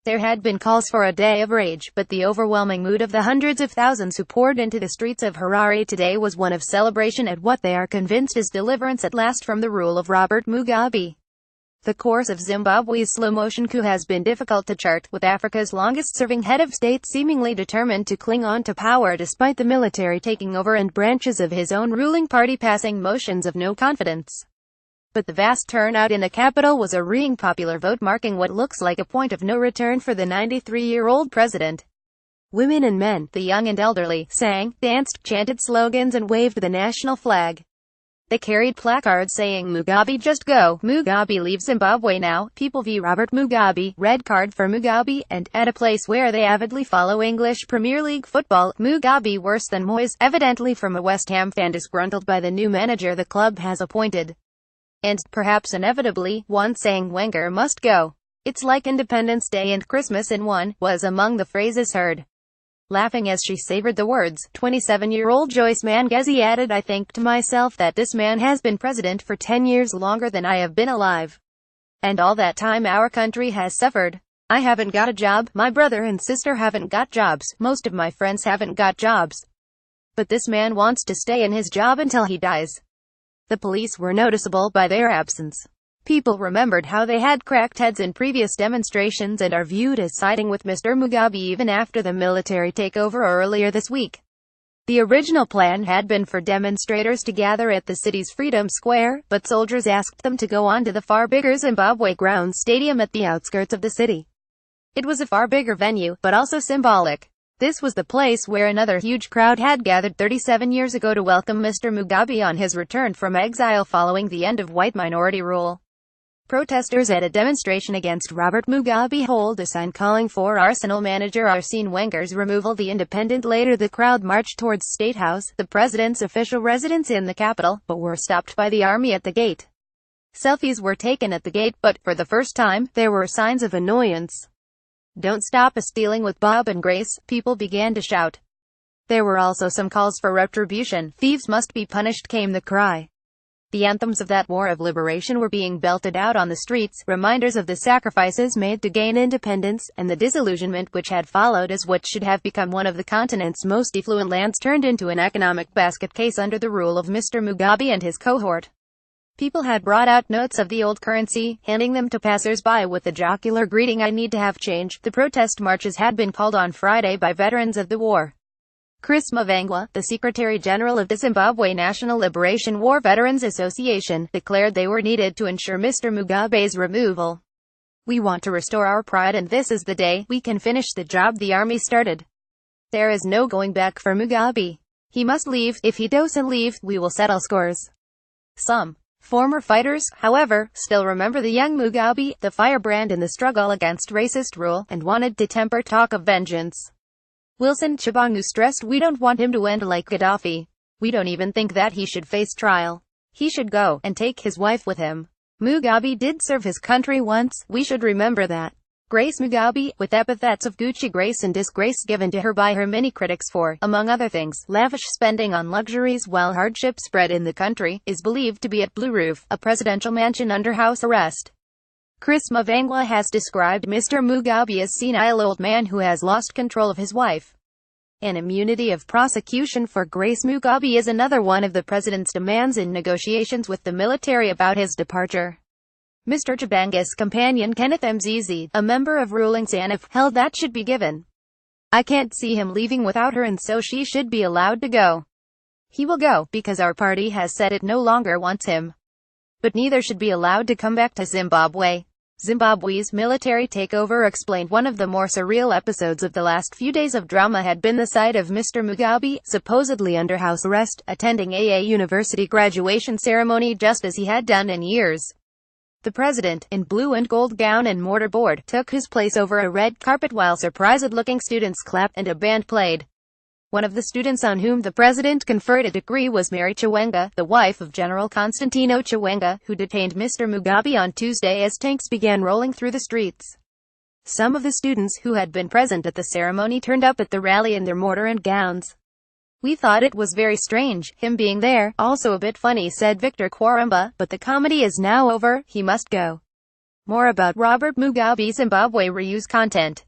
There had been calls for a day of rage, but the overwhelming mood of the hundreds of thousands who poured into the streets of Harare today was one of celebration at what they are convinced is deliverance at last from the rule of Robert Mugabe. The course of Zimbabwe's slow-motion coup has been difficult to chart, with Africa's longest-serving head of state seemingly determined to cling on to power despite the military taking over and branches of his own ruling party passing motions of no confidence. But the vast turnout in the capital was a reeing popular vote marking what looks like a point of no return for the 93-year-old president. Women and men, the young and elderly, sang, danced, chanted slogans and waved the national flag. They carried placards saying "Mugabe just go, Mugabe leave Zimbabwe now, People v Robert Mugabe, Red card for Mugabe," and, at a place where they avidly follow English Premier League football, "Mugabe worse than Moyes," evidently from a West Ham fan disgruntled by the new manager the club has appointed. And, perhaps inevitably, one saying "Wenger must go. It's like Independence Day and Christmas in one," was among the phrases heard. Laughing as she savored the words, 27-year-old Joyce Mangezi added, "I think to myself that this man has been president for 10 years longer than I have been alive. And all that time our country has suffered. I haven't got a job, my brother and sister haven't got jobs, most of my friends haven't got jobs. But this man wants to stay in his job until he dies." The police were noticeable by their absence. People remembered how they had cracked heads in previous demonstrations and are viewed as siding with Mr. Mugabe even after the military takeover earlier this week. The original plan had been for demonstrators to gather at the city's Freedom Square, but soldiers asked them to go on to the far bigger Zimbabwe Grounds Stadium at the outskirts of the city. It was a far bigger venue, but also symbolic. This was the place where another huge crowd had gathered 37 years ago to welcome Mr. Mugabe on his return from exile following the end of white minority rule. Protesters at a demonstration against Robert Mugabe hold a sign calling for Arsenal manager Arsene Wenger's removal. The Independent. Later the crowd marched towards State House, the president's official residence in the capital, but were stopped by the army at the gate. Selfies were taken at the gate, but, for the first time, there were signs of annoyance. "Don't stop us stealing with Bob and Grace," people began to shout. There were also some calls for retribution. "Thieves must be punished," came the cry. The anthems of that war of liberation were being belted out on the streets, reminders of the sacrifices made to gain independence, and the disillusionment which had followed as what should have become one of the continent's most affluent lands turned into an economic basket case under the rule of Mr. Mugabe and his cohort. People had brought out notes of the old currency, handing them to passers-by with the jocular greeting, "I need to have change." The protest marches had been called on Friday by veterans of the war. Chris Mavengwa, the Secretary-General of the Zimbabwe National Liberation War Veterans Association, declared they were needed to ensure Mr. Mugabe's removal. "We want to restore our pride, and this is the day we can finish the job the army started. There is no going back for Mugabe. He must leave. If he doesn't leave, we will settle scores." Some former fighters, however, still remember the young Mugabe, the firebrand in the struggle against racist rule, and wanted to temper talk of vengeance. Wilson Chibangu stressed, "We don't want him to end like Gaddafi. We don't even think that he should face trial. He should go, and take his wife with him. Mugabe did serve his country once, we should remember that." Grace Mugabe, with epithets of Gucci grace and disgrace given to her by her many critics for, among other things, lavish spending on luxuries while hardship spread in the country, is believed to be at Blue Roof, a presidential mansion under house arrest. Chris Mavengwa has described Mr. Mugabe as senile old man who has lost control of his wife. An immunity of prosecution for Grace Mugabe is another one of the president's demands in negotiations with the military about his departure. Mr. Chibangu's companion Kenneth Mzizi, a member of ruling SANUF, held that should be given. "I can't see him leaving without her, and so she should be allowed to go. He will go, because our party has said it no longer wants him. But neither should be allowed to come back to Zimbabwe." Zimbabwe's military takeover explained one of the more surreal episodes of the last few days of drama had been the sight of Mr. Mugabe, supposedly under house arrest, attending a university graduation ceremony just as he had done in years. The president, in blue and gold gown and mortarboard, took his place over a red carpet while surprised-looking students clapped and a band played. One of the students on whom the president conferred a degree was Mary Chiwenga, the wife of General Constantino Chiwenga, who detained Mr. Mugabe on Tuesday as tanks began rolling through the streets. Some of the students who had been present at the ceremony turned up at the rally in their mortar and gowns. "We thought it was very strange, him being there, also a bit funny," said Victor Kwaramba, "but the comedy is now over, he must go." More about Robert Mugabe. Zimbabwe reuse content.